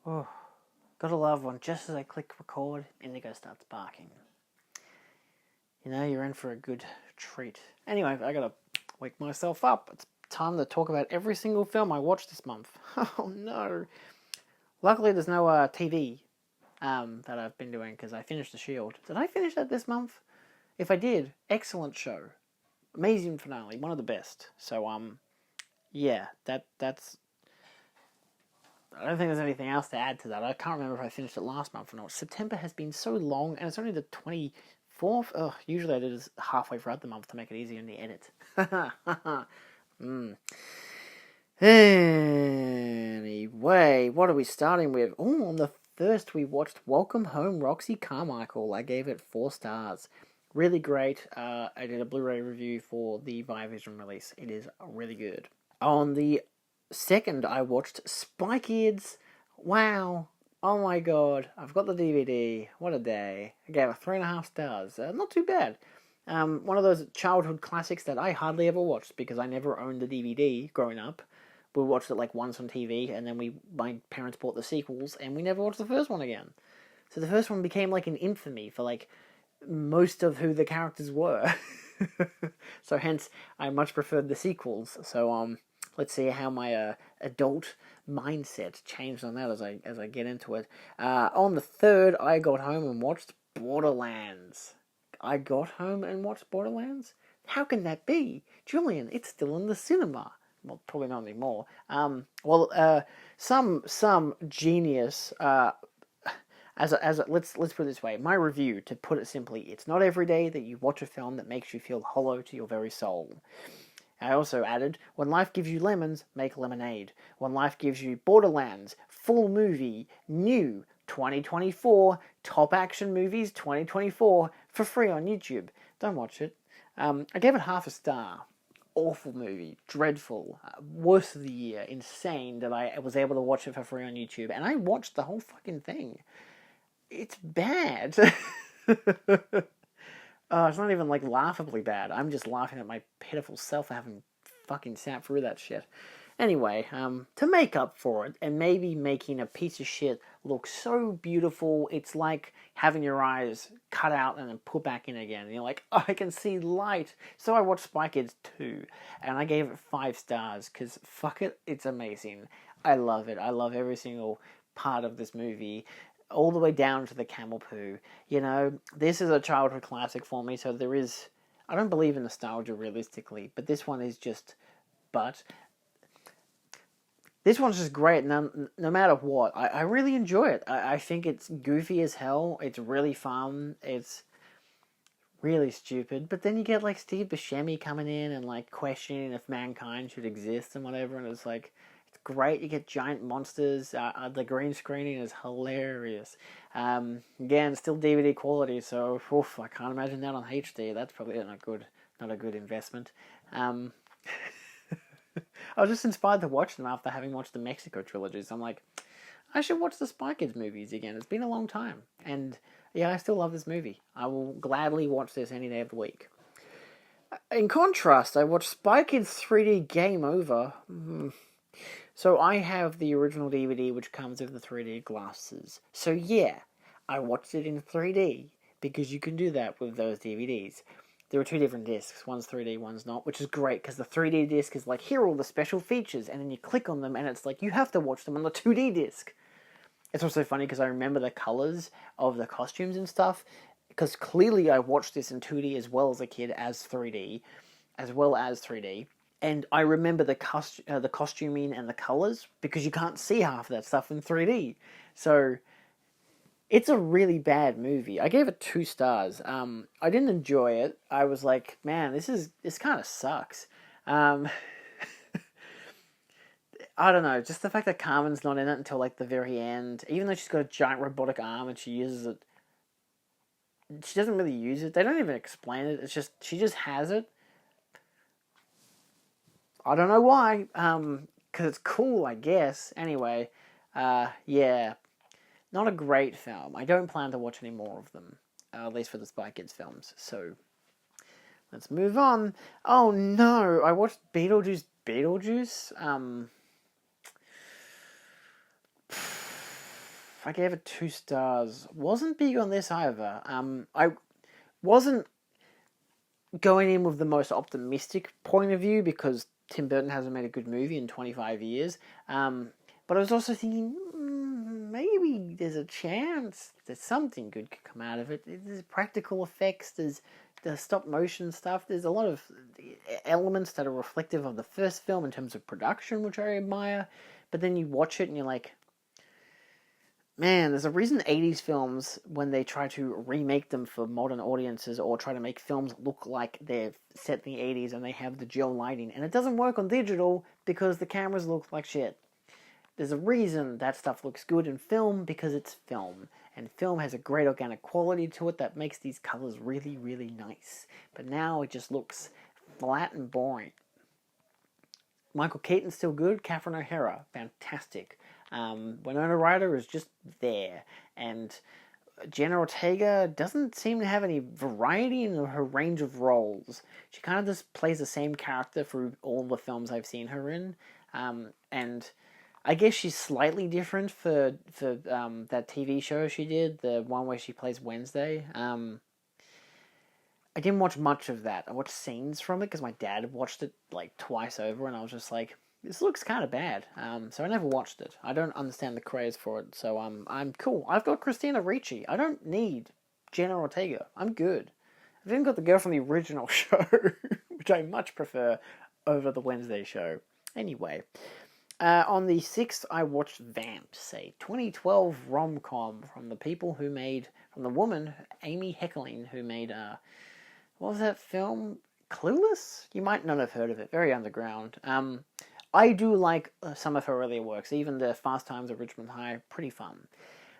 Oh, gotta love when just as I click record, Indigo starts barking. You know, you're in for a good treat. Anyway, I gotta wake myself up. It's time to talk about every single film I watched this month. Oh no. Luckily, there's no TV that I've been doing because I finished The Shield. Did I finish that this month? If I did, excellent show. Amazing finale, one of the best. So, yeah, that's. I don't think there's anything else to add to that. I can't remember if I finished it last month or not. September has been so long, and it's only the 24th. Ugh, usually I do this halfway throughout the month to make it easier in the edit. Anyway, what are we starting with? Oh, on the first we watched Welcome Home, Roxy Carmichael. I gave it 4 stars. Really great. I did a Blu-ray review for the Vision release. It is really good. On the second, I watched Spy Kids. Wow. Oh my god. I've got the DVD. What a day. I gave it 3.5 stars. Not too bad. One of those childhood classics that I hardly ever watched because I never owned the DVD growing up. We watched it like once on TV, and then my parents bought the sequels, and we never watched the first one again. So the first one became like an infamy for like most of who the characters were. So hence, I much preferred the sequels. So let's see how my adult mindset changed on that as I get into it. On the third, I got home and watched Borderlands. I got home and watched Borderlands? How can that be? Julian, it's still in the cinema. Well, probably not anymore. Some genius. Let's put it this way. My review, to put it simply, it's not every day that you watch a film that makes you feel hollow to your very soul. I also added, when life gives you lemons, make lemonade. When life gives you Borderlands, full movie, new, 2024, top action movies 2024, for free on YouTube. Don't watch it. I gave it 0.5 star. Awful movie, dreadful, worst of the year, insane that I was able to watch it for free on YouTube, and I watched the whole fucking thing. It's bad. It's not even like laughably bad. I'm just laughing at my pitiful self for having fucking sat through that shit. Anyway, to make up for it, and maybe making a piece of shit look so beautiful, it's like having your eyes cut out and then put back in again. And you're like, oh, I can see light. So I watched Spy Kids 2, and I gave it 5 stars, because fuck it, it's amazing. I love it. I love every single part of this movie, all the way down to the camel poo. You know, this is a childhood classic for me, so there is... I don't believe in nostalgia realistically, but this one is just... But... This one's just great, no matter what. I really enjoy it. I think it's goofy as hell. It's really fun. It's really stupid. But then you get, like, Steve Buscemi coming in and, like, questioning if mankind should exist and whatever. And it's, like, it's great. You get giant monsters. The green screening is hilarious. Again, still DVD quality, so oof, I can't imagine that on HD. That's probably not a good investment. I was just inspired to watch them after having watched the Mexico trilogies. I'm like, I should watch the Spy Kids movies again. It's been a long time. And yeah, I still love this movie. I will gladly watch this any day of the week. In contrast, I watched Spy Kids 3D Game Over. So I have the original DVD which comes with the 3D glasses. So yeah, I watched it in 3D because you can do that with those DVDs. There are 2 different discs. One's 3D, one's not, which is great because the 3D disc is like, here are all the special features, and then you click on them and it's like, you have to watch them on the 2D disc. It's also funny because I remember the colors of the costumes and stuff, because clearly I watched this in 2D as well as a kid as 3D, and I remember the costuming and the colors because you can't see half of that stuff in 3D. So it's a really bad movie. I gave it 2 stars. I didn't enjoy it. I was like, man, this kind of sucks. I don't know, just the fact that Carmen's not in it until like the very end, even though she's got a giant robotic arm and she uses it, she doesn't really use it. They don't even explain it. It's just, she just has it. I don't know why, because it's cool, I guess. Anyway, yeah. Not a great film. I don't plan to watch any more of them, at least for the Spy Kids films. So, let's move on. Oh no, I watched Beetlejuice. I gave it 2 stars. Wasn't big on this either. I wasn't going in with the most optimistic point of view because Tim Burton hasn't made a good movie in 25 years. But I was also thinking, maybe there's a chance that something good could come out of it. There's practical effects, there's the stop motion stuff, there's a lot of elements that are reflective of the first film in terms of production, which I admire. But then you watch it and you're like, man, there's a reason 80s films, when they try to remake them for modern audiences or try to make films look like they're set in the 80s and they have the gel lighting, and it doesn't work on digital because the cameras look like shit. There's a reason that stuff looks good in film, because it's film. And film has a great organic quality to it that makes these colors really, really nice. But now it just looks flat and boring. Michael Keaton's still good. Catherine O'Hara, fantastic. Winona Ryder is just there. And Jenna Ortega doesn't seem to have any variety in her range of roles. She kind of just plays the same character through all the films I've seen her in. And I guess she's slightly different for that TV show she did, the one where she plays Wednesday. I didn't watch much of that. I watched scenes from it because my dad watched it like twice over, and I was just like, this looks kind of bad. So I never watched it. I don't understand the craze for it, so I'm cool. I've got Christina Ricci. I don't need Jenna Ortega. I'm good. I've even got the girl from the original show, which I much prefer over the Wednesday show. Anyway. On the 6th, I watched Vamps, a 2012 rom-com from the woman, Amy Heckerling, who made, what was that film? Clueless? You might not have heard of it, very underground. I do like some of her earlier works, even the Fast Times at Ridgemont High, pretty fun.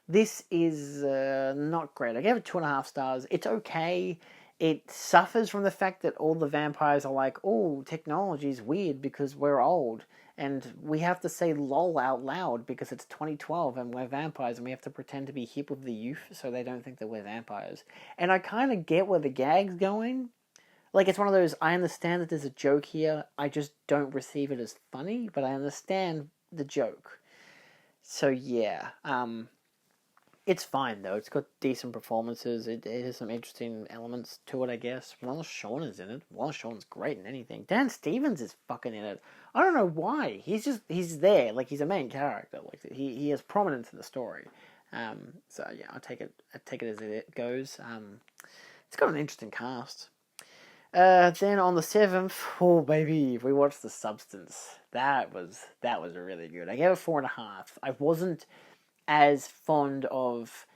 This is not great. I gave it 2.5 stars. It's okay. It suffers from the fact that all the vampires are like, oh, technology's weird because we're old. And we have to say lol out loud because it's 2012 and we're vampires and we have to pretend to be hip with the youth so they don't think that we're vampires. And I kind of get where the gag's going. Like, it's one of those, I understand that there's a joke here, I just don't receive it as funny, but I understand the joke. So yeah, it's fine though. It's got decent performances. It has some interesting elements to it, I guess. Wallace Shawn is in it. Wallace Shawn's great in anything. Dan Stevens is fucking in it. I don't know why. He's there. Like, he's a main character. Like, he has prominence in the story. So yeah, I take it as it goes. It's got an interesting cast. Then on the 7th, oh baby, we watched The Substance. That was really good. I gave it 4.5. I wasn't as fond of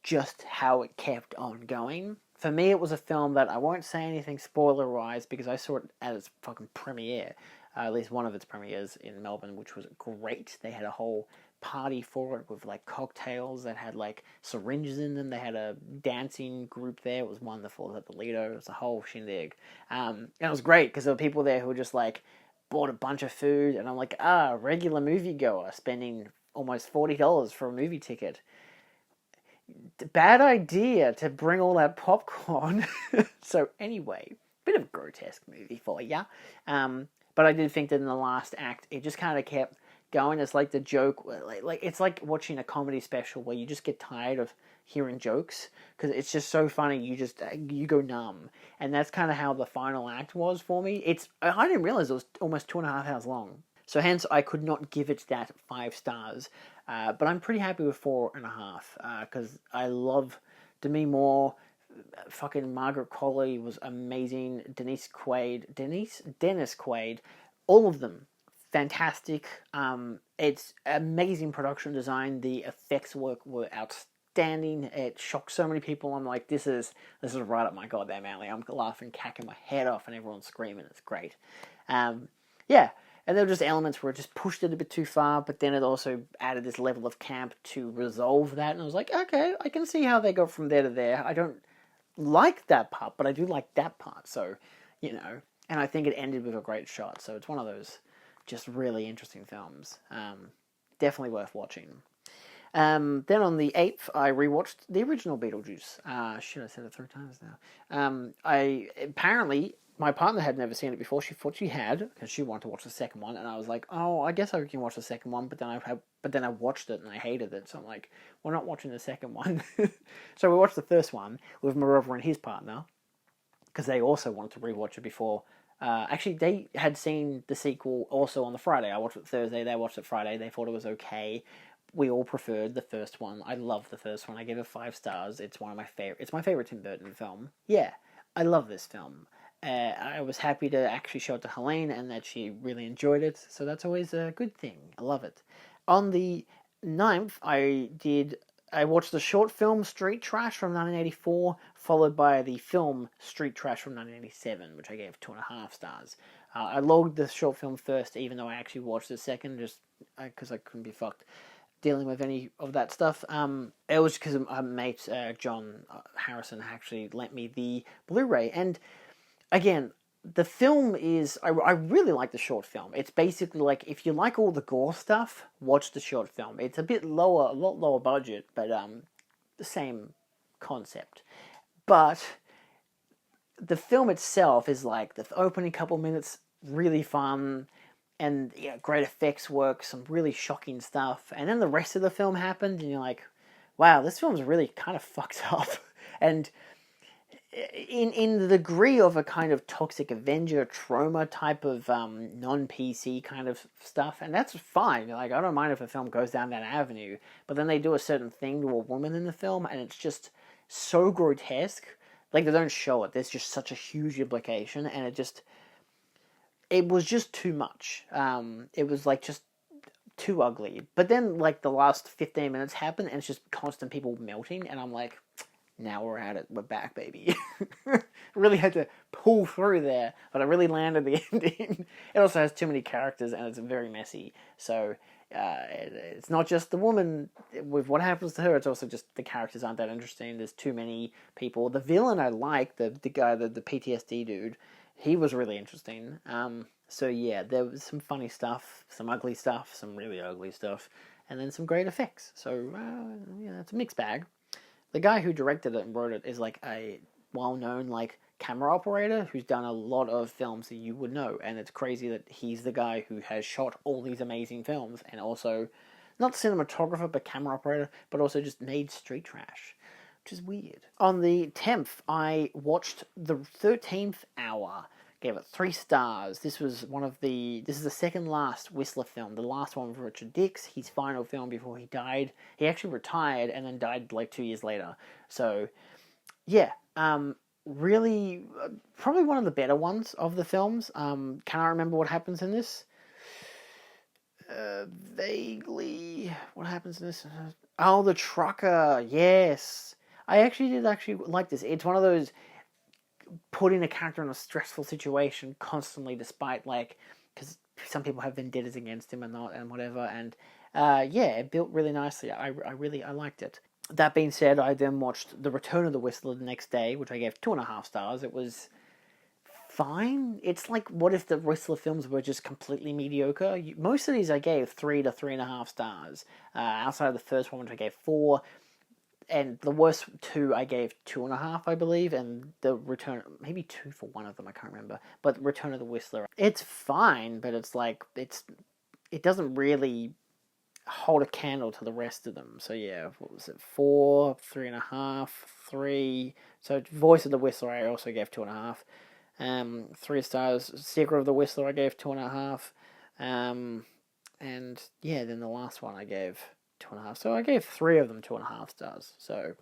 just how it kept on going. For me, it was a film that I won't say anything spoiler-wise because I saw it at its fucking premiere, at least one of its premieres in Melbourne, which was great. They had a whole party for it with like cocktails that had like syringes in them. They had a dancing group there. It was wonderful. It was at the Lido. It was a whole shindig. And it was great because there were people there who were just like bought a bunch of food, and I'm like, regular moviegoer spending almost $40 for a movie ticket. Bad idea to bring all that popcorn. So anyway, bit of a grotesque movie for ya. But I did think that in the last act, it just kind of kept going. It's like the joke, like it's like watching a comedy special where you just get tired of hearing jokes because it's just so funny. You go numb, and that's kind of how the final act was for me. I didn't realize it was almost 2.5 hours long. So hence, I could not give it that 5 stars. But I'm pretty happy with 4.5 because I love Demi Moore. Fucking Margaret Qualley was amazing. Dennis Quaid. All of them, fantastic. It's amazing production design. The effects work were outstanding. It shocked so many people. I'm like, this is right up my goddamn alley. I'm laughing, cacking my head off, and everyone's screaming. It's great. Yeah. And there were just elements where it just pushed it a bit too far, but then it also added this level of camp to resolve that. And I was like, okay, I can see how they go from there to there. I don't like that part, but I do like that part. So, and I think it ended with a great shot. So it's one of those just really interesting films. Definitely worth watching. Then on the 8th, I rewatched the original Beetlejuice. Shit, I said it 3 times now. Apparently, my partner had never seen it before. She thought she had, because she wanted to watch the second one, and I was like, oh, I guess I can watch the second one, but then I watched it and I hated it, so I'm like, we're not watching the second one. So we watched the first one with Marova and his partner, because they also wanted to rewatch it before. Actually, they had seen the sequel also on the Friday. I watched it Thursday, they watched it Friday, they thought it was okay. We all preferred the first one. I love the first one. I gave it 5 stars. It's one of my favorite. It's my favorite Tim Burton film. Yeah, I love this film. I was happy to actually show it to Helene and that she really enjoyed it. So that's always a good thing. I love it. On the 9th, I watched the short film Street Trash from 1984, followed by the film Street Trash from 1987, which I gave 2.5 stars. I logged the short film first, even though I actually watched the second, just because I couldn't be fucked dealing with any of that stuff. It was because my mate John Harrison actually lent me the Blu-ray, and again, the film is... I really like the short film. It's basically like, if you like all the gore stuff, watch the short film. It's a lot lower budget, but the same concept. But the film itself is like, the opening couple minutes, really fun, and yeah, great effects work, some really shocking stuff. And then the rest of the film happened, and you're like, wow, this film's really kind of fucked up. And in the degree of a kind of Toxic Avenger trauma type of non-PC kind of stuff, and that's fine. Like, I don't mind if a film goes down that avenue, but then they do a certain thing to a woman in the film, and it's just so grotesque. Like, they don't show it. There's just such a huge implication, and it was just too much. It was like just too ugly. But then like the last 15 minutes happen, and it's just constant people melting, and I'm like, now we're at it. We're back, baby. Really had to pull through there, but I really landed the ending. It also has too many characters, and it's very messy. So it's not just the woman with what happens to her. It's also just the characters aren't that interesting. There's too many people. The villain I like, the guy, the PTSD dude, he was really interesting. So yeah, there was some funny stuff, some ugly stuff, some really ugly stuff, and then some great effects. So yeah, it's a mixed bag. The guy who directed it and wrote it is like a well-known like camera operator who's done a lot of films that you would know, and it's crazy that he's the guy who has shot all these amazing films, and also not cinematographer but camera operator, but also just made Street Trash, which is weird. On the 10th, I watched The 13th Hour. Gave it 3 stars. This is the second last Whistler film. The last one with Richard Dix, his final film before he died. He actually retired and then died like 2 years later. So, yeah, really, probably one of the better ones of the films. Can I remember what happens in this? Vaguely. What happens in this? Oh, the trucker. Yes. I actually did like this. It's one of those putting a character in a stressful situation constantly, despite like, because some people have vendettas against him and not, and whatever, and yeah, it built really nicely. I liked it. That being said, I then watched The Return of the Whistler the next day, which I gave 2.5 stars. It was fine. It's like, what if the Whistler films were just completely mediocre? Most of these I gave 3 to 3.5 stars. Outside of the first one, which I gave 4. And the worst 2 I gave 2.5, I believe, and the Return, maybe 2 for one of them, I can't remember. But Return of the Whistler, it's fine, but it's like, it doesn't really hold a candle to the rest of them. So yeah, what was it, 4, 3.5, 3. So Voice of the Whistler I also gave 2.5. 3 stars. Secret of the Whistler I gave 2.5. And yeah, then the last one I gave 2.5. So I gave 3 of them 2.5 stars. So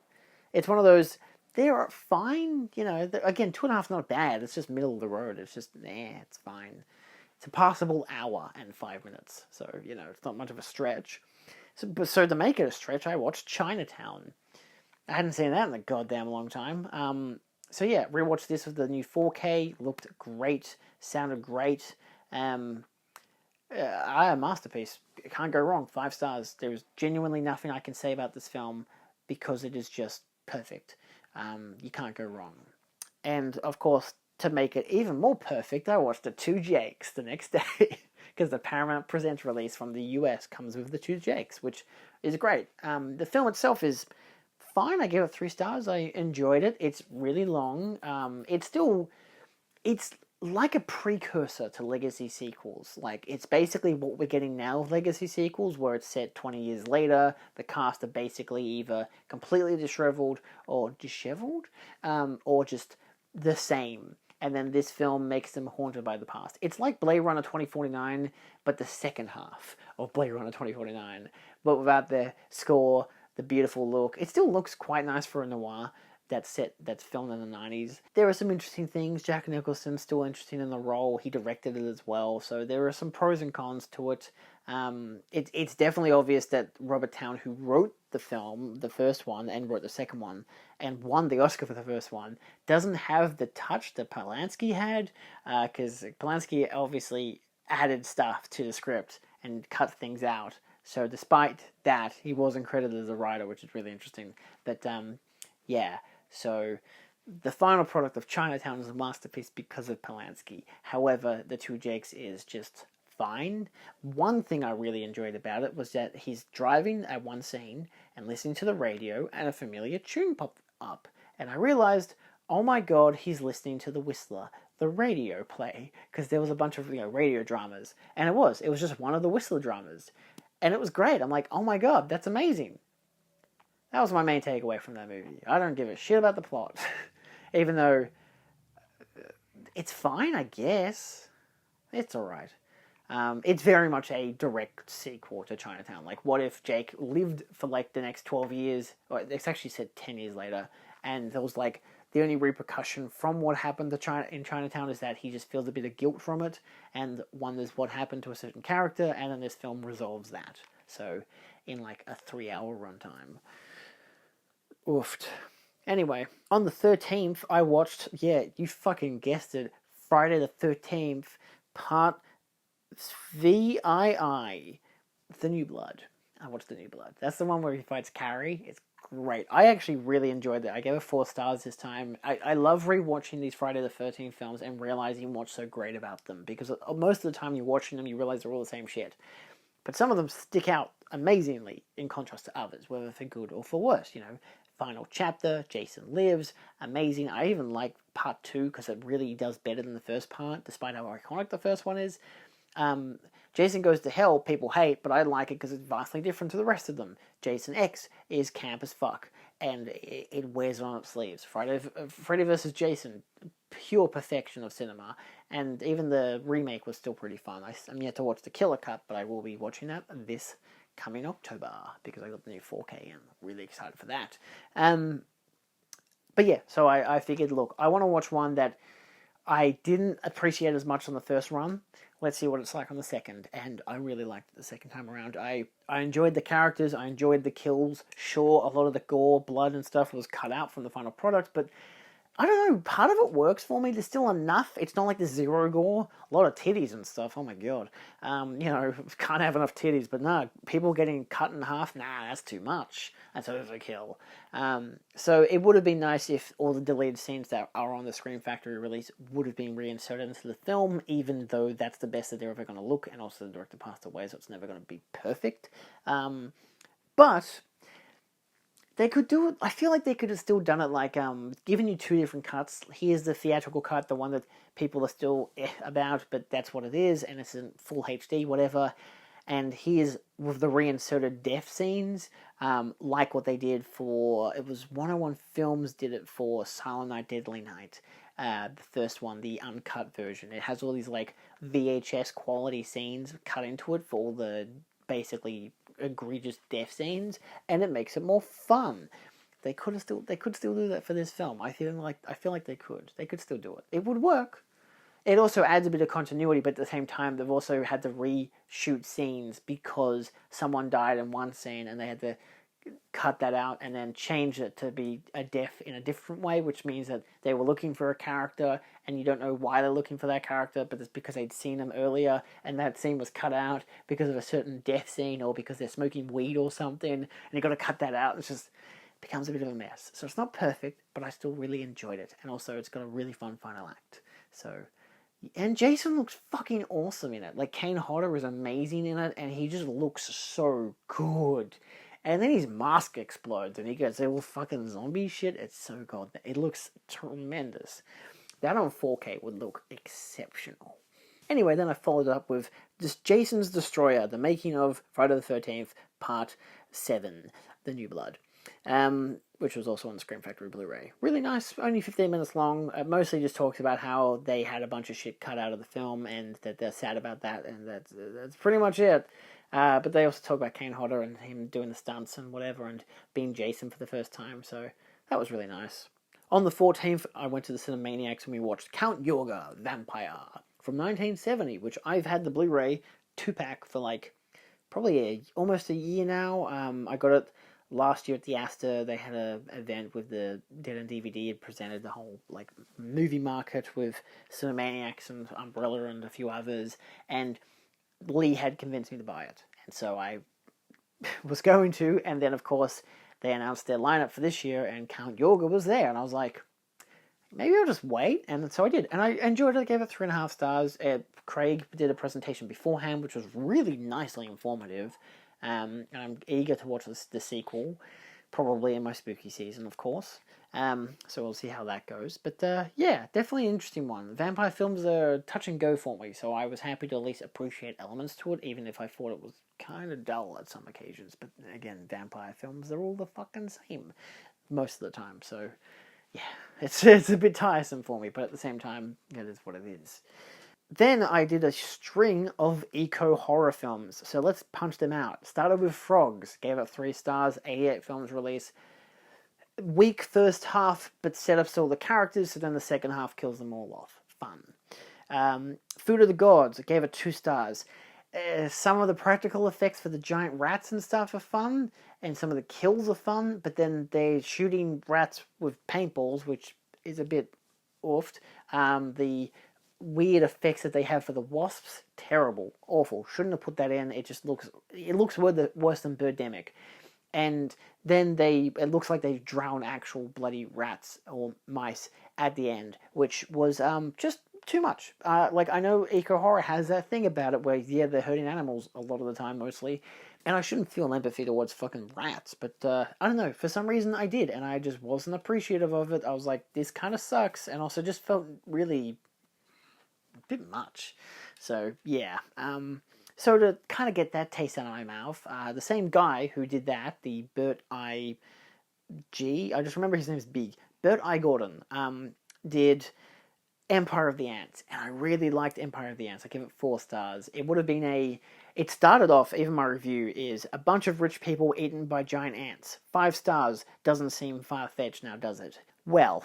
it's one of those, they're fine, you know, again, 2.5 is not bad, it's just middle of the road, it's just, it's fine. It's a passable hour and 5 minutes, so, you know, it's not much of a stretch. So to make it a stretch, I watched Chinatown. I hadn't seen that in a goddamn long time. So yeah, rewatched this with the new 4K, looked great, sounded great, a masterpiece. It can't go wrong. 5 stars. There's genuinely nothing I can say about this film because it is just perfect. You can't go wrong. And of course, to make it even more perfect, I watched The Two Jakes the next day because the Paramount Presents release from the US comes with The Two Jakes, which is great. The film itself is fine. I gave it 3 stars. I enjoyed it. It's really long. It's like a precursor to legacy sequels. Like, it's basically what we're getting now with legacy sequels, where it's set 20 years later. The cast are basically either completely disheveled, or just the same. And then this film makes them haunted by the past. It's like Blade Runner 2049, but the second half of Blade Runner 2049, but without the score, the beautiful look. It still looks quite nice for a noir that's filmed in the 90s. There are some interesting things. Jack Nicholson's still interesting in the role. He directed it as well, so there are some pros and cons to it. It's definitely obvious that Robert Towne, who wrote the film, the first one, and wrote the second one, and won the Oscar for the first one, doesn't have the touch that Polanski had, because Polanski obviously added stuff to the script and cut things out. So despite that, he wasn't credited as a writer, which is really interesting. But yeah, so the final product of Chinatown is a masterpiece because of Polanski. However, The Two Jakes is just fine. One thing I really enjoyed about it was that he's driving at one scene and listening to the radio, and a familiar tune popped up. And I realized, oh my god, he's listening to The Whistler, the radio play, because there was a bunch of radio dramas. And it was just one of the Whistler dramas. And it was great. I'm like, oh my god, that's amazing. That was my main takeaway from that movie. I don't give a shit about the plot. Even though it's fine, I guess. It's alright. It's very much a direct sequel to Chinatown. Like, what if Jake lived for like the next 12 years, or it's actually said 10 years later, and there was like, the only repercussion from what happened to in Chinatown is that he just feels a bit of guilt from it, and wonders what happened to a certain character, and then this film resolves that. So, in like a 3-hour runtime. Oofed. Anyway, on the 13th, I watched, yeah, you fucking guessed it, Friday the 13th, part VII, The New Blood. I watched The New Blood. That's the one where he fights Carrie. It's great. I actually really enjoyed it. I gave it 4 stars this time. I love rewatching these Friday the 13th films and realizing what's so great about them, because most of the time you're watching them, you realize they're all the same shit. But some of them stick out amazingly in contrast to others, whether for good or for worse. Final chapter, Jason Lives, amazing. I even like part 2 because it really does better than the first part, despite how iconic the first one is. Jason Goes to Hell, people hate, but I like it because it's vastly different to the rest of them. Jason X is camp as fuck, and it wears it on its sleeves. Freddy vs. Jason, pure perfection of cinema, and even the remake was still pretty fun. I'm yet to watch the Killer Cut, but I will be watching that this coming October, because I got the new 4K and I'm really excited for that. But yeah, so I figured, look, I want to watch one that I didn't appreciate as much on the first run. Let's see what it's like on the second. And I really liked it the second time around. I enjoyed the characters. I enjoyed the kills. Sure, a lot of the gore, blood and stuff was cut out from the final product, but I don't know, part of it works for me. There's still enough. It's not like there's zero gore. A lot of titties and stuff. Oh my god. Can't have enough titties, but no, people getting cut in half, nah, that's too much. That's overkill. So it would have been nice if all the deleted scenes that are on the Scream Factory release would have been reinserted into the film, even though that's the best that they're ever going to look, and also the director passed away, so it's never going to be perfect. But they could do it. I feel like they could have still done it, like, given you 2 different cuts. Here's the theatrical cut, the one that people are still about, but that's what it is, and it's in full HD, whatever. And here's with the reinserted death scenes, like what they did for, it was 101 Films did it for Silent Night, Deadly Night. The first one, the uncut version. It has all these, like, VHS quality scenes cut into it for all the, basically, egregious death scenes, and it makes it more fun. They could still do that for this film. I feel like they could still do it. It would work. It also adds a bit of continuity, but at the same time, they've also had to reshoot scenes because someone died in one scene, and they had to cut that out and then change it to be a death in a different way, which means that they were looking for a character and you don't know why they're looking for that character, but it's because they'd seen them earlier and that scene was cut out because of a certain death scene or because they're smoking weed or something, and you got to cut that out. It's just becomes a bit of a mess. So it's not perfect, but I still really enjoyed it, and also it's got a really fun final act. So, and Jason looks fucking awesome in it. Like, Kane Hodder is amazing in it, and he just looks so good. And then his mask explodes and he goes all fucking zombie shit. It's so god. It looks tremendous. That on 4K would look exceptional. Anyway, then I followed up with just Jason's Destroyer, the making of Friday the 13th, Part 7, The New Blood, which was also on Scream Factory Blu-ray. Really nice, only 15 minutes long. It mostly just talks about how they had a bunch of shit cut out of the film and that they're sad about that, and that's pretty much it. But they also talk about Kane Hodder and him doing the stunts and whatever, and being Jason for the first time, so that was really nice. On the 14th, I went to the Cinemaniacs and we watched Count Yorga, Vampire, from 1970, which I've had the Blu-ray 2-pack for like probably almost a year now. I got it last year at the Astor. They had an event with the Dead and DVD. It presented the whole like movie market with Cinemaniacs and Umbrella and a few others, and Lee had convinced me to buy it, and so I was going to, and then of course they announced their lineup for this year, and Count Yorga was there, and I was like, maybe I'll just wait, and so I did, and I enjoyed it. I gave it 3.5 stars. Craig did a presentation beforehand, which was really nicely informative, and I'm eager to watch the sequel, probably in my spooky season, of course. So we'll see how that goes. But yeah, definitely an interesting one. Vampire films are touch and go for me, so I was happy to at least appreciate elements to it, even if I thought it was kind of dull at some occasions. But again, vampire films, they're all the fucking same most of the time. So yeah, it's a bit tiresome for me, but at the same time, it is what it is. Then I did a string of eco-horror films, so let's punch them out. Started with Frogs, gave it 3 stars, 88 films release. Weak first half, but set up all the characters, so then the second half kills them all off. Fun. Food of the Gods, gave it 2 stars. Some of the practical effects for the giant rats and stuff are fun, and some of the kills are fun, but then they're shooting rats with paintballs, which is a bit oofed. The weird effects that they have for the wasps, terrible, awful. Shouldn't have put that in. It looks worse than Birdemic. And then it looks like they drown actual bloody rats or mice at the end, which was just too much. Like, I know eco horror has that thing about it where, yeah, they're hurting animals a lot of the time, mostly, and I shouldn't feel empathy towards fucking rats, but I don't know, for some reason I did, and I just wasn't appreciative of it. I was like, this kind of sucks, and also just felt really a bit much. So yeah. So to kind of get that taste out of my mouth, the same guy who did that, the Bert I just remember his name's Big, Bert I. Gordon, did Empire of the Ants, and I really liked Empire of the Ants. I give it 4 stars. It would have been it started off, even my review is, a bunch of rich people eaten by giant ants. 5 stars. Doesn't seem far-fetched now, does it? Well,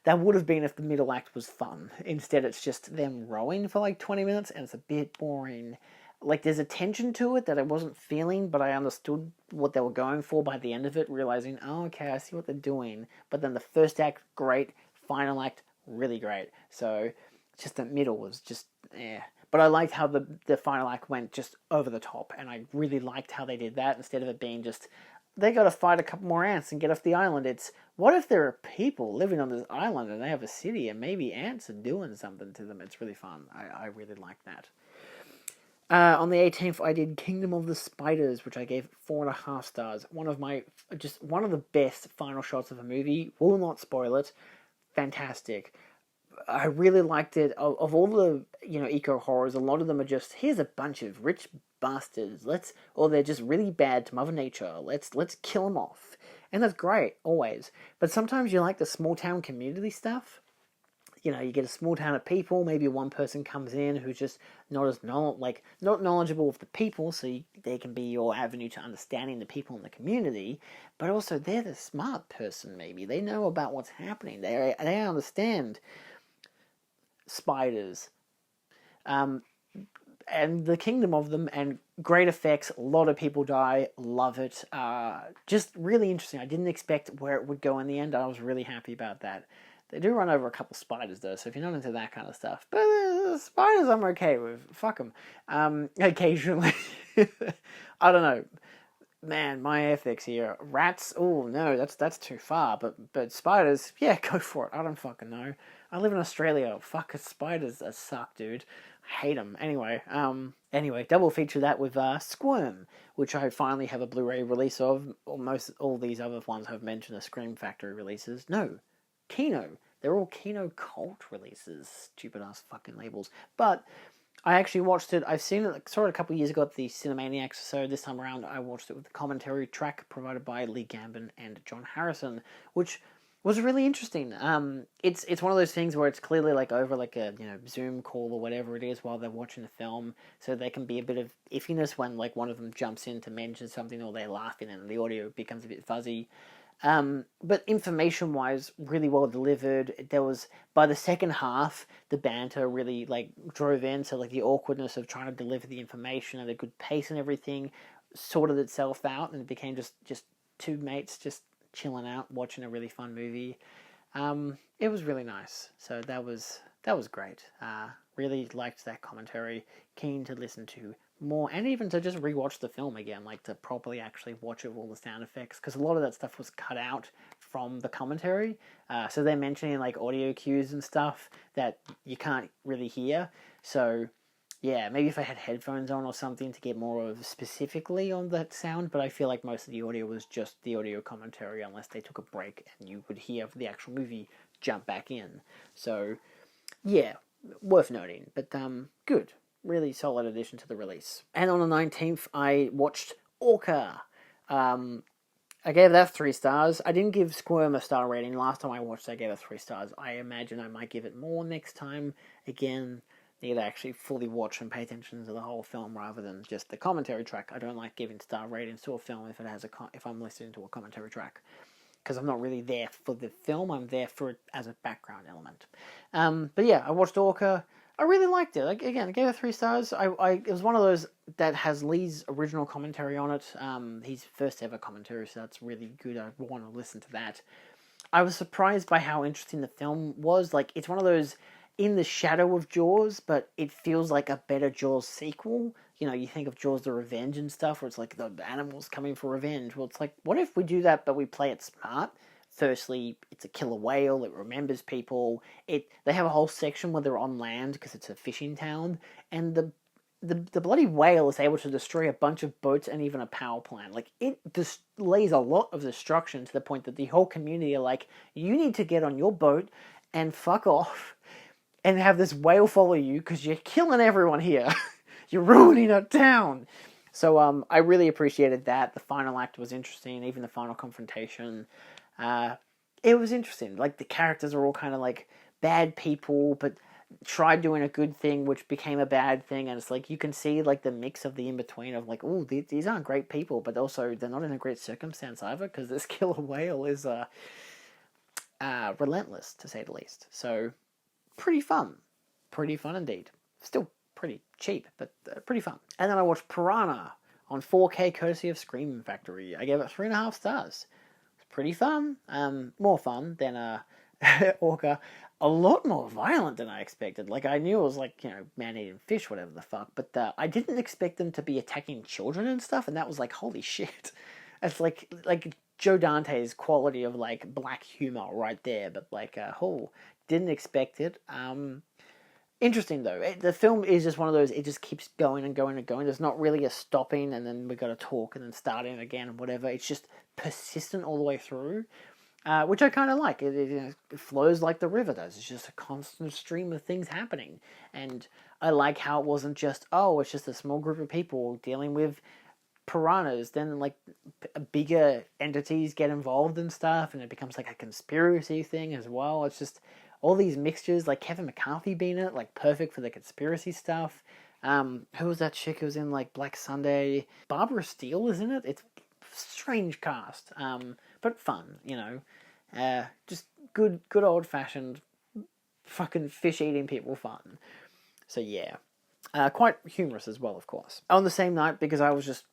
that would have been if the middle act was fun. Instead, it's just them rowing for like 20 minutes, and it's a bit boring. Like, there's a tension to it that I wasn't feeling, but I understood what they were going for by the end of it, realizing, oh, okay, I see what they're doing. But then the first act, great. Final act, really great. So, just the middle was just, eh. But I liked how the final act went just over the top, and I really liked how they did that, instead of it being just, they gotta fight a couple more ants and get off the island. It's, what if there are people living on this island and they have a city and maybe ants are doing something to them? It's really fun. I really like that. On the 18th, I did Kingdom of the Spiders, which I gave 4.5 stars. One of the best final shots of a movie. Will not spoil it. Fantastic. I really liked it. Of all the eco horrors, a lot of them are just, here's a bunch of rich bastards. Or they're just really bad to Mother Nature. Let's kill them off, and that's great always. But sometimes you like the small town community stuff. You get a small town of people, maybe one person comes in who's just not knowledgeable of the people, so they can be your avenue to understanding the people in the community, but also they're the smart person, maybe. They know about what's happening. They understand spiders. And the kingdom of them, and great effects, a lot of people die, love it. Just really interesting. I didn't expect where it would go in the end. I was really happy about that. They do run over a couple spiders, though, so if you're not into that kind of stuff. But spiders I'm okay with. Fuck them. Occasionally. I don't know. Man, my ethics here. Rats, oh, no, that's too far. But spiders, yeah, go for it. I don't fucking know. I live in Australia. Fuck, spiders suck, dude. I hate them. Anyway, double feature that with Squirm, which I finally have a Blu-ray release of. Almost all these other ones I've mentioned are Scream Factory releases. No, Kino. They're all Kino Cult releases. Stupid ass fucking labels. But I actually watched it. I've seen it. Saw it a couple of years ago at the Cinemaniacs. So this time around, I watched it with the commentary track provided by Lee Gambin and John Harrison, which was really interesting. It's one of those things where it's clearly like over like a Zoom call or whatever it is while they're watching the film, so there can be a bit of iffiness when like one of them jumps in to mention something or they're laughing and the audio becomes a bit fuzzy. But information-wise, really well delivered. There was, by the second half, the banter really like drove in, so like the awkwardness of trying to deliver the information at a good pace and everything sorted itself out, and it became just two mates just chilling out watching a really fun movie. It was really nice. So that was great. Really liked that commentary. Keen to listen to more, and even to just rewatch the film again, like to properly actually watch it with all the sound effects, because a lot of that stuff was cut out from the commentary. So they're mentioning like audio cues and stuff that you can't really hear. So yeah, maybe if I had headphones on or something to get more of specifically on that sound, but I feel like most of the audio was just the audio commentary unless they took a break and you would hear the actual movie jump back in. So yeah, worth noting, but good. Really solid addition to the release. And on the 19th, I watched Orca. I gave that 3 stars. I didn't give Squirm a star rating. Last time I watched it, I gave it 3 stars. I imagine I might give it more next time. Again, need to actually fully watch and pay attention to the whole film rather than just the commentary track. I don't like giving star ratings to a film if it has if I'm listening to a commentary track, because I'm not really there for the film. I'm there for it as a background element. But yeah, I watched Orca. I really liked it. Like, again, I gave it 3 stars. It was one of those that has Lee's original commentary on it. His first ever commentary, so that's really good. I want to listen to that. I was surprised by how interesting the film was. Like, it's one of those in the shadow of Jaws, but it feels like a better Jaws sequel. You think of Jaws the Revenge and stuff, where it's like the animals coming for revenge. Well, it's like, what if we do that, but we play it smart? Firstly, it's a killer whale. It remembers people. They have a whole section where they're on land because it's a fishing town, and the bloody whale is able to destroy a bunch of boats and even a power plant. Like, it lays a lot of destruction to the point that the whole community are like, you need to get on your boat and fuck off and have this whale follow you because you're killing everyone here. You're ruining our town. So I really appreciated that. The final act was interesting, even the final confrontation. It was interesting. Like, the characters are all kind of like bad people, but tried doing a good thing, which became a bad thing. And it's like, you can see like the mix of the in-between of like, oh, these aren't great people, but also they're not in a great circumstance either, because this killer whale is relentless, to say the least. So pretty fun indeed. Still pretty cheap, but pretty fun. And then I watched Piranha on 4K courtesy of Scream Factory. I gave it 3.5 stars. Pretty fun. More fun than Orca. A lot more violent than I expected. Like, I knew it was like, man-eating fish, whatever the fuck, but I didn't expect them to be attacking children and stuff, and that was like, holy shit. It's like Joe Dante's quality of like black humor right there, but like, didn't expect it. Interesting though. The film is just one of those, it just keeps going and going and going. There's not really a stopping and then we got to talk and then starting again and whatever. It's just persistent all the way through, which I kind of like. It flows like the river does. It's just a constant stream of things happening. And I like how it wasn't just, it's just a small group of people dealing with piranhas. Then like bigger entities get involved and stuff, and it becomes like a conspiracy thing as well. It's just all these mixtures, like Kevin McCarthy being in it, like perfect for the conspiracy stuff. Who was that chick who was in like Black Sunday? Barbara Steele is in it. It's strange cast, but fun, just good old fashioned fucking fish eating people fun. So yeah, quite humorous as well, of course. On the same night, because I was just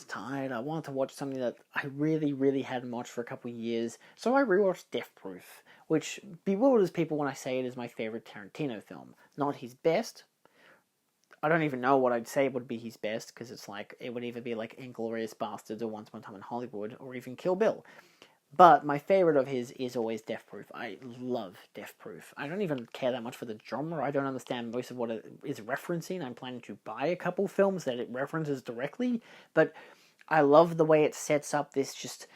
tired. I wanted to watch something that I really, really hadn't watched for a couple of years. So I rewatched Death Proof, which bewilders people when I say it is my favorite Tarantino film. Not his best. I don't even know what I'd say would be his best, because it's like, it would either be like Inglourious Basterds or Once Upon a Time in Hollywood, or even Kill Bill. But my favorite of his is always Death Proof. I love Death Proof. I don't even care that much for the genre. I don't understand most of what it is referencing. I'm planning to buy a couple films that it references directly, but I love the way it sets up this just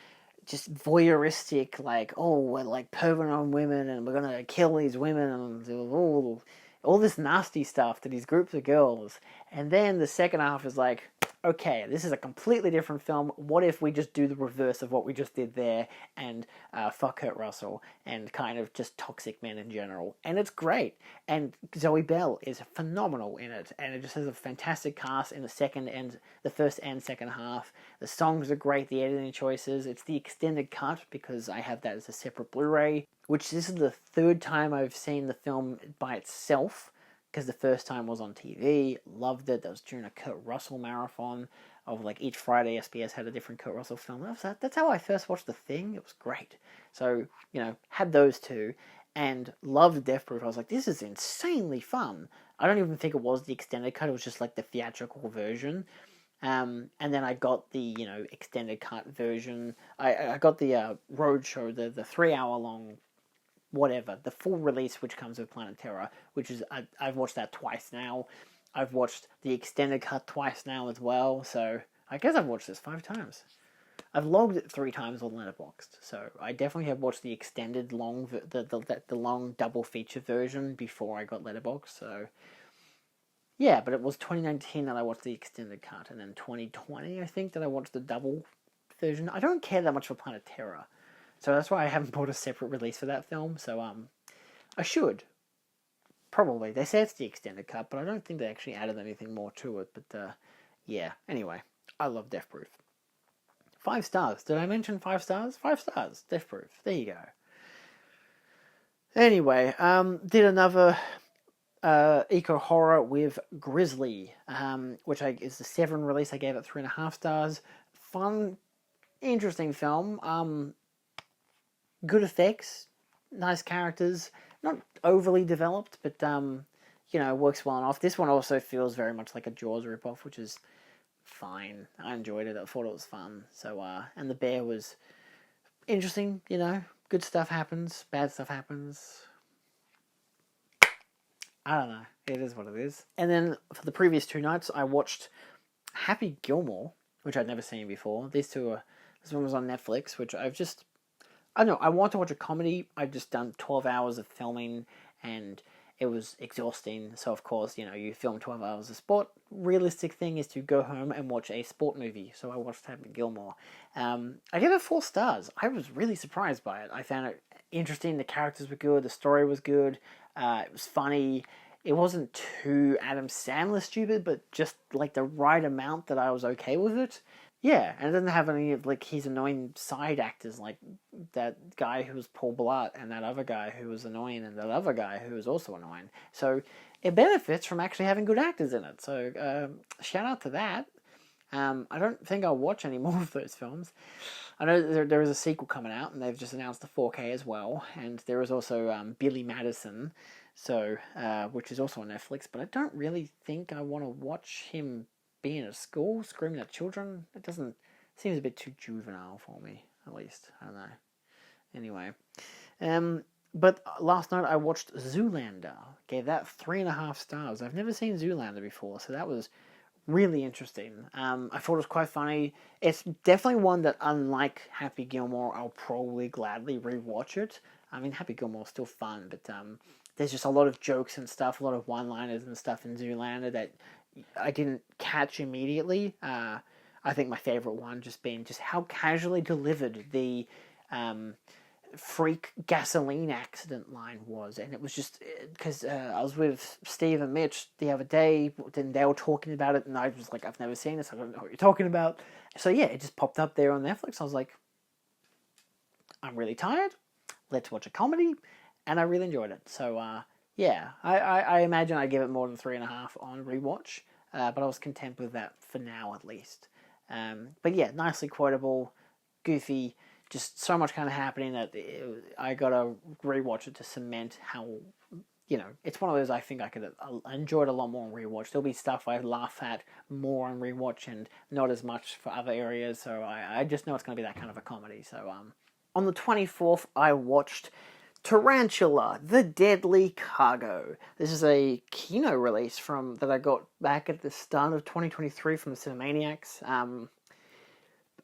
voyeuristic, like, oh, we're like perving on women and we're gonna kill these women and all this nasty stuff to these groups of girls. And then the second half is like, okay, this is a completely different film. What if we just do the reverse of what we just did there and fuck Kurt Russell and kind of just toxic men in general? And it's great. And Zoe Bell is phenomenal in it, and it just has a fantastic cast in the first and second half. The songs are great, the editing choices. It's the extended cut because I have that as a separate Blu-ray, which this is the third time I've seen the film by itself, because the first time was on TV. Loved it. That was during a Kurt Russell marathon of like each Friday SBS had a different Kurt Russell film. That's how I first watched The Thing. It was great. So, had those two and loved Death Proof. I was like, this is insanely fun. I don't even think it was the extended cut. It was just like the theatrical version. And then I got the, extended cut version. I got the Roadshow, the 3 hour long whatever, the full release which comes with Planet Terror, which is, I've watched that twice now. I've watched the extended cut twice now as well, so I guess I've watched this 5 times. I've logged it 3 times on Letterboxd, so I definitely have watched the extended long, the long double feature version before I got Letterboxd, so yeah, but it was 2019 that I watched the extended cut, and then 2020, I think, that I watched the double version. I don't care that much for Planet Terror. So that's why I haven't bought a separate release for that film. So I should. Probably. They say it's the extended cut, but I don't think they actually added anything more to it. But yeah. Anyway, I love Death Proof. 5 stars. Did I mention 5 stars? 5 stars. Death Proof. There you go. Anyway, did another eco horror with Grizzly, which is the 7 release. I gave it 3.5 stars. Fun, interesting film. Good effects, nice characters, not overly developed, but works well enough. This one also feels very much like a Jaws ripoff, which is fine. I enjoyed it. I thought it was fun. So and the bear was interesting. Good stuff happens, bad stuff happens. I don't know. It is what it is. And then for the previous 2 nights, I watched Happy Gilmore, which I'd never seen before. This one was on Netflix, which I don't know, I want to watch a comedy. I've just done 12 hours of filming and it was exhausting. So, of course, you film 12 hours of sport. Realistic thing is to go home and watch a sport movie. So I watched Happy Gilmore. I gave it 4 stars. I was really surprised by it. I found it interesting. The characters were good. The story was good. It was funny. It wasn't too Adam Sandler stupid, but just like the right amount that I was okay with it. Yeah, and it doesn't have any of like his annoying side actors, like that guy who was Paul Blart and that other guy who was annoying and that other guy who was also annoying. So it benefits from actually having good actors in it. So shout out to that. I don't think I'll watch any more of those films. I know there is a sequel coming out, and they've just announced the 4K as well. And there is also Billy Madison, which is also on Netflix. But I don't really think I want to watch him being at school, screaming at children. Seems a bit too juvenile for me, at least. I don't know. Anyway. But last night I watched Zoolander. Gave that 3.5 stars. I've never seen Zoolander before, so that was really interesting. I thought it was quite funny. It's definitely one that, unlike Happy Gilmore, I'll probably gladly rewatch it. I mean, Happy Gilmore's still fun, but there's just a lot of jokes and stuff, a lot of one-liners and stuff in Zoolander that I didn't catch immediately. I think my favorite one just being just how casually delivered the freak gasoline accident line was. And it was just because I was with Steve and Mitch the other day, and they were talking about it, and I was like, I've never seen this, I don't know what you're talking about. So yeah, it just popped up there on Netflix. I was like, I'm really tired, let's watch a comedy, and I really enjoyed it. So yeah, I imagine I give it more than 3.5 on rewatch, but I was content with that for now at least. But yeah, nicely quotable, goofy, just so much kind of happening that I gotta rewatch it to cement how, it's one of those I think I could enjoy it a lot more on rewatch. There'll be stuff I laugh at more on rewatch and not as much for other areas, so I just know it's going to be that kind of a comedy, so On the 24th, I watched Tarantula, The Deadly Cargo. This is a Kino release that I got back at the start of 2023 from the Cinemaniacs.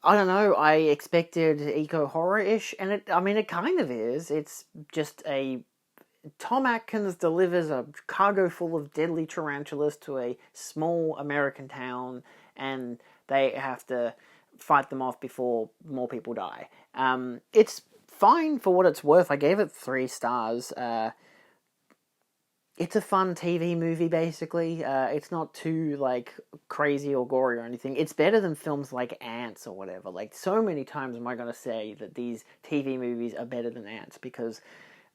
I don't know, I expected eco-horror-ish, and it kind of is. It's just Tom Atkins delivers a cargo full of deadly tarantulas to a small American town, and they have to fight them off before more people die. It's fine for what it's worth. I gave it 3 stars. It's a fun TV movie, basically. It's not too, crazy or gory or anything. It's better than films like Ants or whatever. So many times am I going to say that these TV movies are better than Ants, because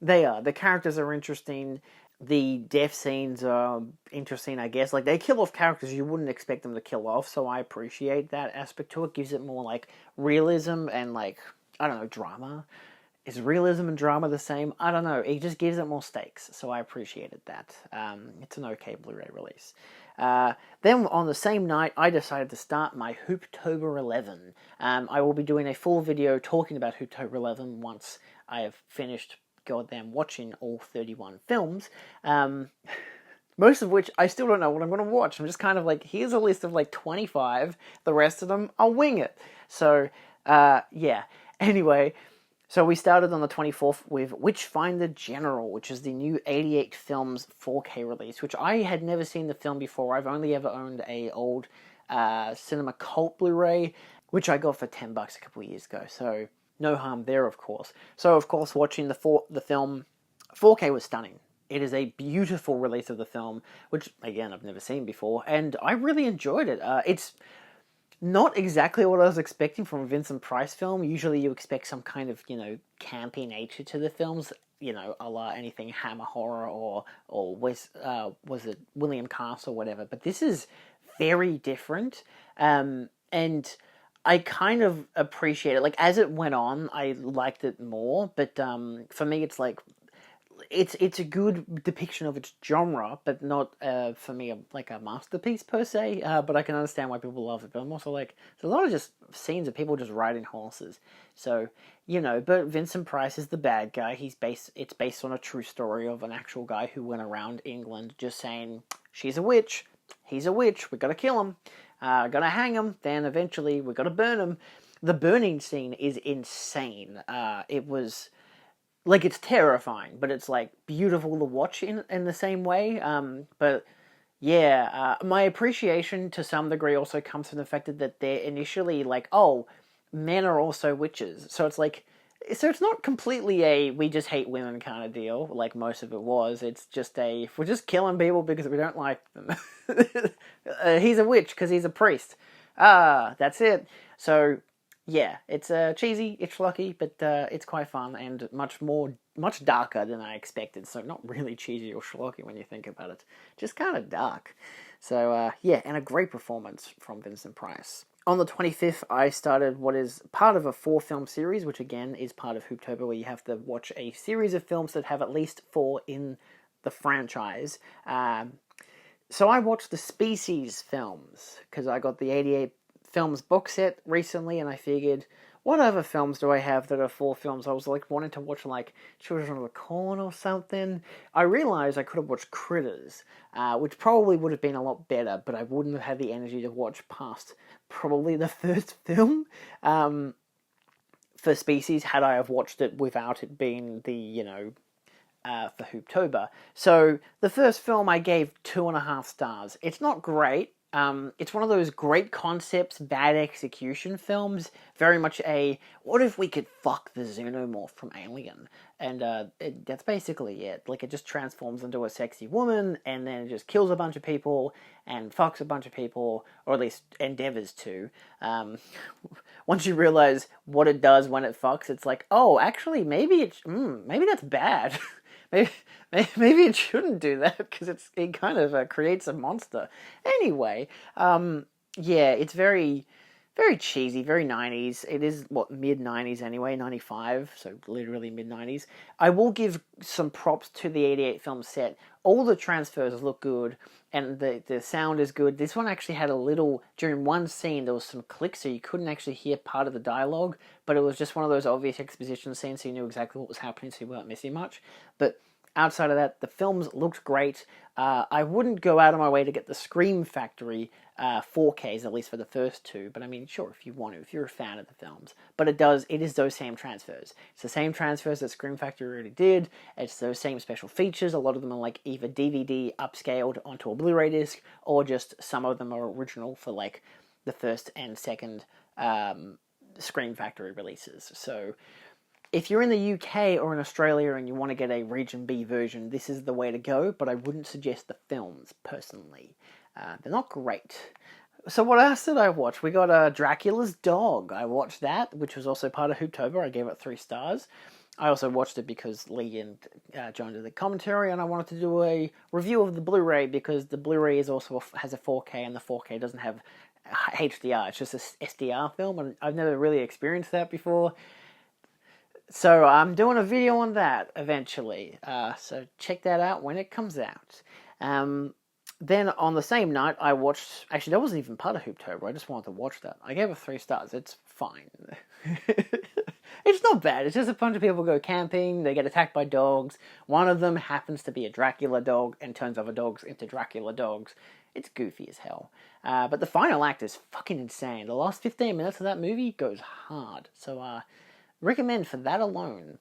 they are. The characters are interesting. The death scenes are interesting, I guess. They kill off characters you wouldn't expect them to kill off, so I appreciate that aspect to it. Gives it more, realism and, I don't know, drama. Is realism and drama the same? I don't know. It just gives it more stakes, so I appreciated that. It's an okay Blu-ray release. Then on the same night, I decided to start my Hooptober 11. I will be doing a full video talking about Hooptober 11 once I have finished goddamn watching all 31 films. Most of which I still don't know what I'm going to watch. I'm just kind of here's a list of 25. The rest of them, I'll wing it. So, yeah. Anyway, so we started on the 24th with Witchfinder General, which is the new 88 Films 4K release, which I had never seen the film before. I've only ever owned a old Cinema Cult Blu-ray, which I got for $10 a couple of years ago. So no harm there, of course. So, of course, watching the film 4K was stunning. It is a beautiful release of the film, which, again, I've never seen before, and I really enjoyed it. It's not exactly what I was expecting from a Vincent Price film. Usually you expect some kind of, campy nature to the films, a la anything Hammer Horror or was it William Castle or whatever. But this is very different, and I kind of appreciate it. As it went on, I liked it more, but for me it's it's a good depiction of its genre, but not for me a masterpiece per se. But I can understand why people love it. But I'm also there's a lot of just scenes of people just riding horses. So but Vincent Price is the bad guy. It's based on a true story of an actual guy who went around England just saying she's a witch, he's a witch, we gotta kill him, gotta hang him, then eventually we gotta burn him. The burning scene is insane. It was. It's terrifying, but it's, beautiful to watch in the same way. But, yeah, my appreciation to some degree also comes from the fact that they're initially oh, men are also witches. So it's so it's not completely we just hate women kind of deal, like most of it was. It's just we're just killing people because we don't like them. He's a witch because he's a priest. That's it. So, yeah, it's cheesy, it's schlocky, but it's quite fun and much darker than I expected. So not really cheesy or schlocky when you think about it, just kind of dark. So yeah, and a great performance from Vincent Price. On the 25th, I started what is part of a 4-film series, which again is part of Hooptober, where you have to watch a series of films that have at least 4 in the franchise. So I watched the Species films because I got the 88 Films box set recently, and I figured, what other films do I have that are 4 films? I was wanting to watch Children of the Corn or something. I realized I could have watched Critters, which probably would have been a lot better, but I wouldn't have had the energy to watch past probably the first film for Species had I have watched it without it being the for Hooptober. So the first film I gave 2.5 stars. It's not great. It's one of those great concepts, bad execution films. Very much what if we could fuck the xenomorph from Alien? And that's basically it. It just transforms into a sexy woman, and then it just kills a bunch of people, and fucks a bunch of people, or at least endeavors to. Once you realize what it does when it fucks, it's oh, actually, maybe that's bad. Maybe it shouldn't do that because it kind of creates a monster. Anyway, yeah, it's very very cheesy, very 90s. It is, mid 90s anyway, 95, so literally mid 90s. I will give some props to the 88 film set. All the transfers look good, and the sound is good. This one actually had a little, during one scene, there was some clicks, so you couldn't actually hear part of the dialogue, but it was just one of those obvious exposition scenes, so you knew exactly what was happening, so you weren't missing much. But outside of that, the films looked great. I wouldn't go out of my way to get the Scream Factory 4Ks, at least for the first two. But I mean, sure, if you want to, if you're a fan of the films. But it is those same transfers. It's the same transfers that Scream Factory already did. It's those same special features. A lot of them are like either DVD upscaled onto a Blu-ray disc, or just some of them are original for like the first and second Scream Factory releases. So if you're in the UK or in Australia and you want to get a Region B version, this is the way to go, but I wouldn't suggest the films, personally. They're not great. So what else did I watch? We got Dracula's Dog. I watched that, which was also part of Hooptober. I gave it 3 stars. I also watched it because Lee and John did the commentary, and I wanted to do a review of the Blu-ray because the Blu-ray is also has a 4K, and the 4K doesn't have HDR. It's just a SDR film, and I've never really experienced that before. So I'm doing a video on that eventually. So check that out when it comes out. Then on the same night, I watched... Actually, that wasn't even part of Hooptober. I just wanted to watch that. I gave it 3 stars. It's fine. It's not bad. It's just a bunch of people go camping. They get attacked by dogs. One of them happens to be a Dracula dog and turns other dogs into Dracula dogs. It's goofy as hell. But the final act is fucking insane. The last 15 minutes of that movie goes hard. So, recommend for that alone.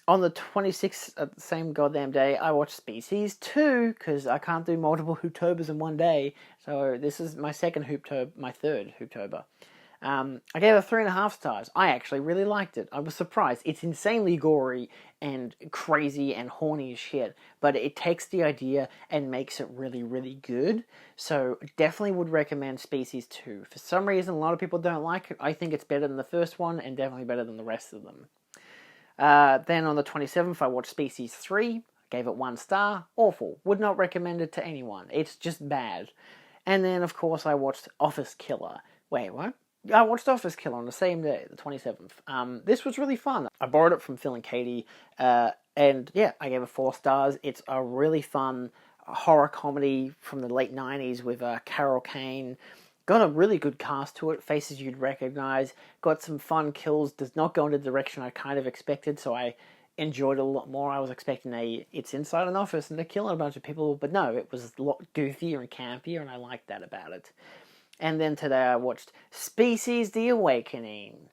On the 26th, at the same goddamn day, I watched Species 2, because I can't do multiple Hooptobers in one day, so this is my my third Hooptober. I gave it 3.5 stars. I actually really liked it. I was surprised. It's insanely gory and crazy and horny as shit, but it takes the idea and makes it really, really good. So definitely would recommend Species 2. For some reason, a lot of people don't like it. I think it's better than the first one and definitely better than the rest of them. Then on the 27th, I watched Species 3. Gave it 1 star. Awful. Would not recommend it to anyone. It's just bad. And then, of course, I watched Office Killer. Wait, what? I watched Office Killer on the same day, the 27th. This was really fun. I borrowed it from Phil and Katie, and yeah, I gave it 4 stars. It's a really fun horror comedy from the late 90s with Carol Kane. Got a really good cast to it, faces you'd recognize, got some fun kills, does not go in the direction I kind of expected, so I enjoyed it a lot more. I was expecting it's inside an office and they're killing a bunch of people, but no, it was a lot goofier and campier, and I liked that about it. And then today I watched Species: The Awakening.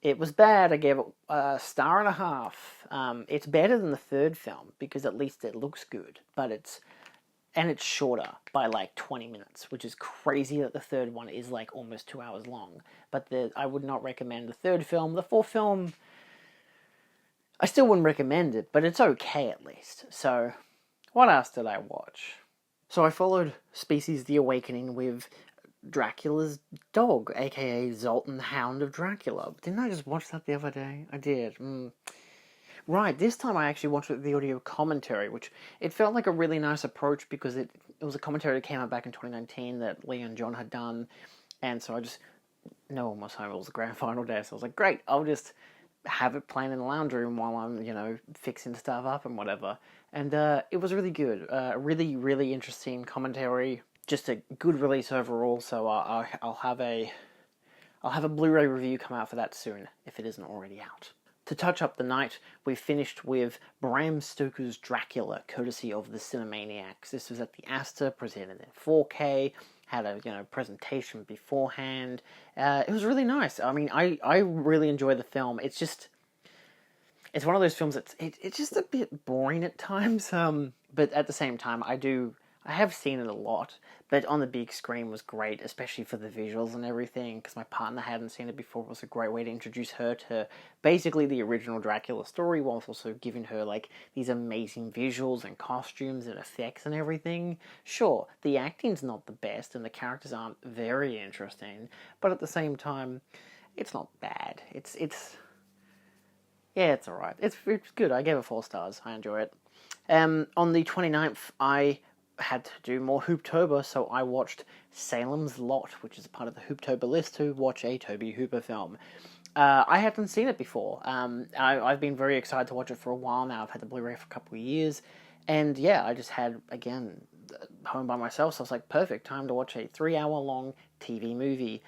It was bad. I gave it 1.5 stars. It's better than the third film, because at least it looks good, but it's shorter by like 20 minutes, which is crazy that the third one is like almost 2 hours long. But I would not recommend the third film. The fourth film, I still wouldn't recommend it, but it's okay at least. So, what else did I watch? So I followed Species: The Awakening with Dracula's Dog, aka Zoltan the Hound of Dracula. Didn't I just watch that the other day? I did. Right, this time I actually watched the audio commentary, which it felt like a really nice approach because it was a commentary that came out back in 2019 that Lee and John had done, and so I just know almost home. It was the grand final day, so I was like, great, I'll just have it playing in the lounge room while I'm, fixing stuff up and whatever. And it was really good. Really, really interesting commentary. Just a good release overall, so I'll have a Blu-ray review come out for that soon, if it isn't already out. To touch up the night, we finished with Bram Stoker's Dracula, courtesy of the Cinemaniacs. This was at the Astor, presented in 4K, had a presentation beforehand. It was really nice. I mean, I really enjoy the film. It's one of those films that's it's just a bit boring at times. But at the same time, I have seen it a lot, but on the big screen was great, especially for the visuals and everything, because my partner hadn't seen it before. It was a great way to introduce her to basically the original Dracula story, whilst also giving her, these amazing visuals and costumes and effects and everything. Sure, the acting's not the best, and the characters aren't very interesting, but at the same time, it's not bad. Yeah, it's alright. It's good. I gave it 4 stars. I enjoy it. On the 29th, I had to do more Hooptober, so I watched Salem's Lot, which is part of the Hooptober list to watch a Toby Hooper film. I hadn't seen it before. I've been very excited to watch it for a while now. I've had the Blu-ray for a couple of years. And yeah, I just had, again, home by myself, so I was like, perfect, time to watch a 3-hour-long TV movie.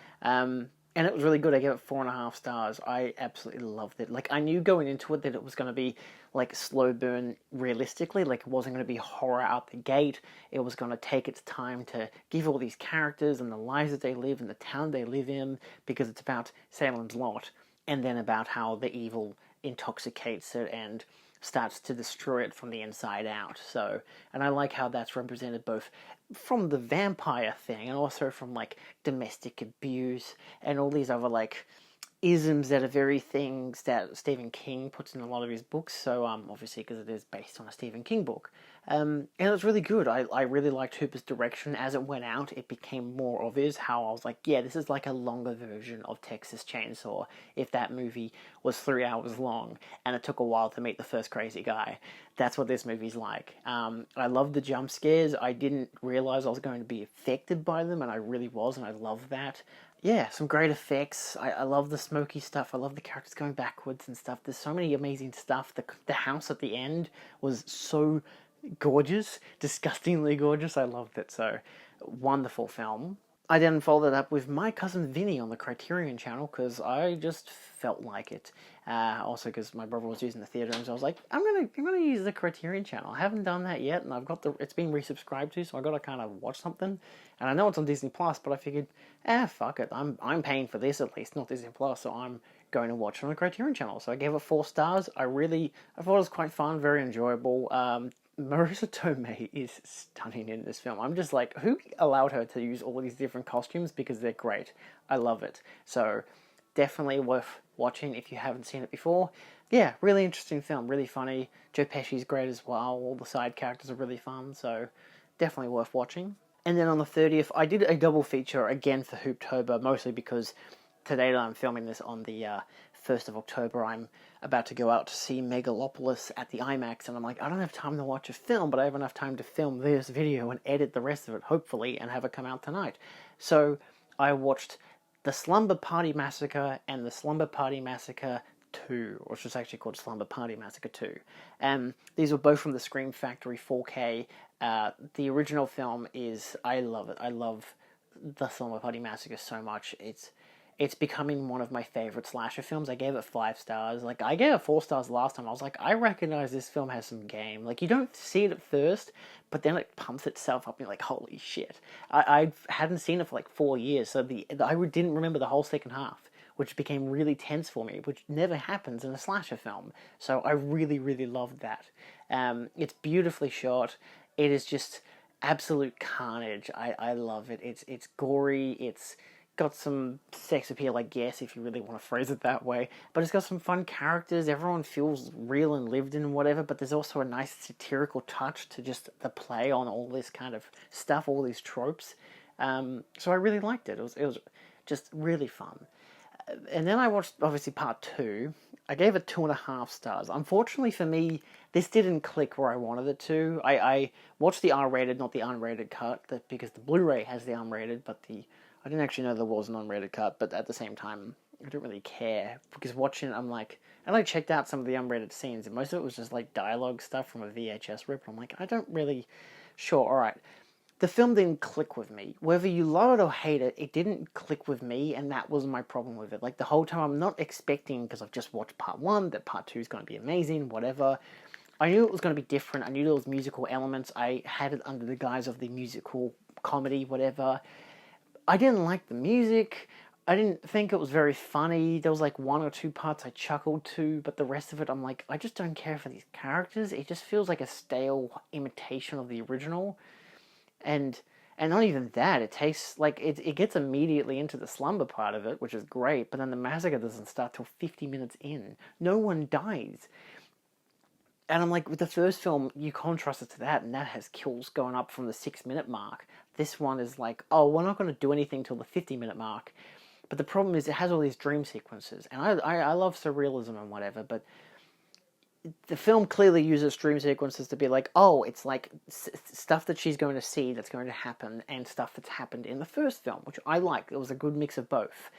And it was really good. I gave it 4.5 stars. I absolutely loved it. Like, I knew going into it that it was going to be, like, slow burn realistically. Like, it wasn't going to be horror out the gate. It was going to take its time to give all these characters and the lives that they live and the town they live in, because it's about Salem's Lot, and then about how the evil intoxicates it and starts to destroy it from the inside out. So, and I like how that's represented both from the vampire thing and also from, like, domestic abuse and all these other, like, isms that are very things that Stephen King puts in a lot of his books. So, obviously, because it is based on a Stephen King book. And it was really good. I really liked Hooper's direction. As it went out, it became more obvious how I was like, yeah, this is like a longer version of Texas Chainsaw. If that movie was 3 hours long and it took a while to meet the first crazy guy, that's what this movie's like. I love the jump scares. I didn't realize I was going to be affected by them, and I really was, and I love that. Yeah, some great effects. I love the smoky stuff. I love the characters going backwards and stuff. There's so many amazing stuff. The house at the end was so gorgeous, disgustingly gorgeous. I loved it. So, wonderful film. I then followed up with My Cousin Vinny on the Criterion channel because I just felt like it. Also because my brother was using the theater, and so I was like, I'm gonna use the Criterion channel. I haven't done that yet, and it's been resubscribed to, so I gotta kind of watch something. And I know it's on Disney Plus, but I figured, fuck it. I'm paying for this at least, not Disney Plus, so I'm going to watch it on the Criterion channel. So I gave it 4 stars. I thought it was quite fun, very enjoyable. Marissa Tomei is stunning in this film. I'm just like, who allowed her to use all these different costumes? Because they're great. I love it. So, definitely worth watching if you haven't seen it before. Yeah, really interesting film, really funny. Joe Pesci's great as well. All the side characters are really fun, so definitely worth watching. And then on the 30th, I did a double feature again for Hooptober, mostly because today that I'm filming this on the 1st of October, I'm about to go out to see Megalopolis at the IMAX, and I'm like, I don't have time to watch a film, but I have enough time to film this video and edit the rest of it, hopefully, and have it come out tonight. So I watched The Slumber Party Massacre and The Slumber Party Massacre 2, which was actually called Slumber Party Massacre 2. These were both from the Scream Factory 4K. The original film is, I love it. I love The Slumber Party Massacre so much. It's becoming one of my favorite slasher films. I gave it 5 stars. Like, I gave it 4 stars last time. I was like, I recognize this film has some game. Like, you don't see it at first, but then it pumps itself up and you're like, holy shit. I hadn't seen it for like 4 years, so I didn't remember the whole second half, which became really tense for me, which never happens in a slasher film. So I really, really loved that. It's beautifully shot. It is just absolute carnage. I love it. It's gory. It's got some sex appeal, I guess, if you really want to phrase it that way. But it's got some fun characters. Everyone feels real and lived in and whatever, but there's also a nice satirical touch to just the play on all this kind of stuff, all these tropes. So I really liked it. It was just really fun. And then I watched, obviously, part 2. I gave it 2.5 stars. Unfortunately for me, this didn't click where I wanted it to. I watched the R-rated, not the unrated cut, because the Blu-ray has the unrated, but I didn't actually know there was an unrated cut, but at the same time, I don't really care, because watching it, I'm like, and I checked out some of the unrated scenes, and most of it was just like dialogue stuff from a VHS rip, and I'm like, I don't really, sure, alright. The film didn't click with me. Whether you love it or hate it, it didn't click with me, and that was my problem with it. Like, the whole time, I'm not expecting, because I've just watched part 1, that part 2 is going to be amazing, whatever. I knew it was going to be different. I knew there was musical elements. I had it under the guise of the musical comedy, whatever. I didn't like the music. I didn't think it was very funny. There was like 1 or 2 parts I chuckled to, but the rest of it, I'm like, I just don't care for these characters. It just feels like a stale imitation of the original. And not even that. It tastes like it gets immediately into the slumber part of it, which is great, but then the massacre doesn't start till 50 minutes in. No one dies. And I'm like, with the first film, you contrast it to that, and that has kills going up from the 6-minute mark. This one is like, oh, we're not going to do anything till the 50-minute mark. But the problem is it has all these dream sequences. And I love surrealism and whatever, but the film clearly uses dream sequences to be like, oh, it's like stuff that she's going to see that's going to happen, and stuff that's happened in the first film, which I like. It was a good mix of both.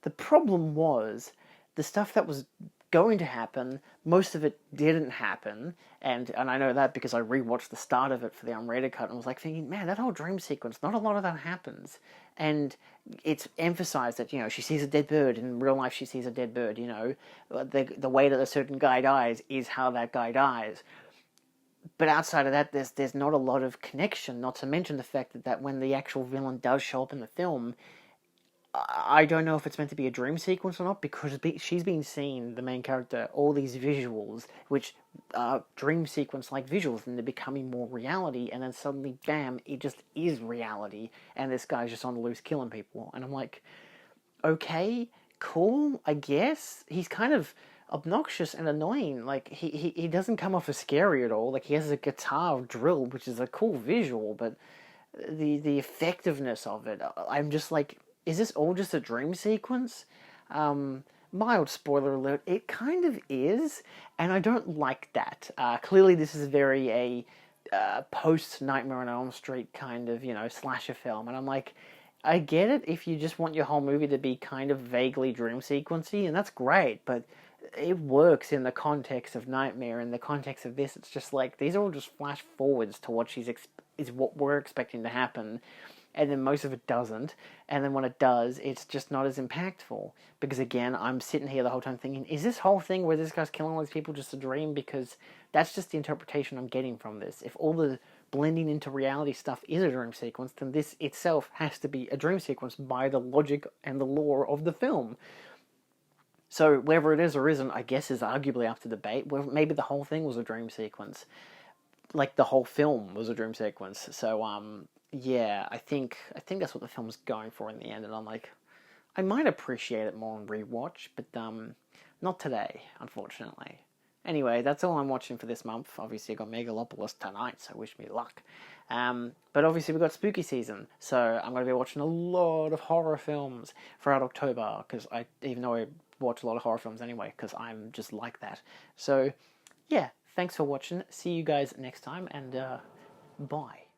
The problem was the stuff that was going to happen, most of it didn't happen, and I know that because I rewatched the start of it for the unrated cut and was like thinking, man, that whole dream sequence, not a lot of that happens, and it's emphasized that, you know, she sees a dead bird, in real life she sees a dead bird, you know, the way that a certain guy dies is how that guy dies. But outside of that, there's not a lot of connection, not to mention the fact that when the actual villain does show up in the film, I don't know if it's meant to be a dream sequence or not, because she's been seeing, the main character, all these visuals, which are dream sequence-like visuals, and they're becoming more reality, and then suddenly, bam, it just is reality, and this guy's just on the loose killing people. And I'm like, okay, cool, I guess. He's kind of obnoxious and annoying. Like, he doesn't come off as scary at all. Like, he has a guitar drill, which is a cool visual, but the effectiveness of it, I'm just like, is this all just a dream sequence? Mild spoiler alert, it kind of is, and I don't like that. Clearly this is very a post-Nightmare on Elm Street kind of, you know, slasher film, and I'm like, I get it if you just want your whole movie to be kind of vaguely dream sequency, and that's great, but it works in the context of Nightmare. In the context of this, it's just like, these are all just flash forwards to what is what we're expecting to happen, and then most of it doesn't, and then when it does, it's just not as impactful, because again, I'm sitting here the whole time thinking, is this whole thing where this guy's killing all these people just a dream? Because that's just the interpretation I'm getting from this. If all the blending into reality stuff is a dream sequence, then this itself has to be a dream sequence by the logic and the lore of the film. So whether it is or isn't, I guess, is arguably up to debate. Well, maybe the whole thing was a dream sequence, like the whole film was a dream sequence. So yeah, I think that's what the film's going for in the end, and I'm like, I might appreciate it more on rewatch, but not today, unfortunately. Anyway, that's all I'm watching for this month. Obviously, I got Megalopolis tonight, so wish me luck. But obviously, we've got spooky season, so I'm going to be watching a lot of horror films throughout October, because even though I watch a lot of horror films anyway, because I'm just like that. So, yeah, thanks for watching. See you guys next time, and bye.